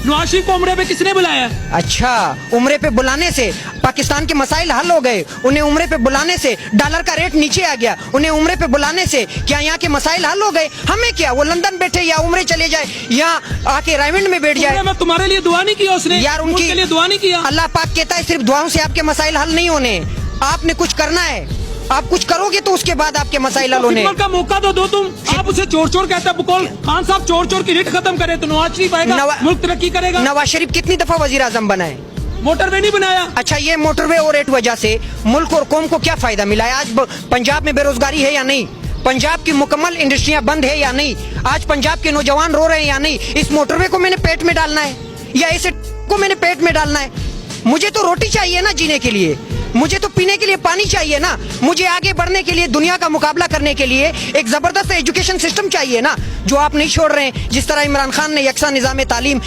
नवाज शरीफ को उम्रे पे किसने बुलाया? अच्छा, उम्रे पे बुलाने से पाकिस्तान के मसाइल हल हो गए? उन्हें उम्रे पे बुलाने से डॉलर का रेट नीचे आ गया? उन्हें उम्रे पे बुलाने से क्या यहाँ के मसाइल हल हो गए? हमें क्या, वो लंदन बैठे या उम्रे चले जाए, यहाँ आके रायमंड में बैठ जाए? मैं तुम्हारे लिए दुआ नहीं किया उसने? यार उनकी के लिए दुआ नहीं किया? अल्लाह पाक कहता है सिर्फ दुआओं से आपके मसाइल हल नहीं होने, आपने कुछ करना है। आप कुछ करोगे तो उसके बाद आपके मसाइल हल होने। खिदमत का मौका तो दो तुम। आप उसे चोर चोर कहते हैं। बकौल खान साहब चोर चोर की रिट खत्म करे तो नवाज शरीफ आएगा, मुल्क तरक्की करेगा। नवाज शरीफ कितनी दफा वजीर आजम बना है? मोटरवे नहीं बनाया। अच्छा, ये मोटरवे और रेट वजह से मुल्क और कौम को क्या फायदा मिला है? आज पंजाब में बेरोजगारी है या नहीं? पंजाब की मुकम्मल इंडस्ट्रियां बंद है या नहीं? आज पंजाब के नौजवान रो रहे हैं या नहीं? इस मोटरवे को मैंने पेट में डालना है या इसे को मैंने पेट में डालना है? मुझे तो रोटी चाहिए ना जीने के लिए, मुझे तो पीने के लिए पानी चाहिए ना, मुझे आगे बढ़ने के लिए, दुनिया का मुकाबला करने के लिए एक जबरदस्त एजुकेशन सिस्टम चाहिए ना, जो आप नहीं छोड़ रहे हैं। जिस तरह इमरान खान ने यकसा निज़ाम तालीम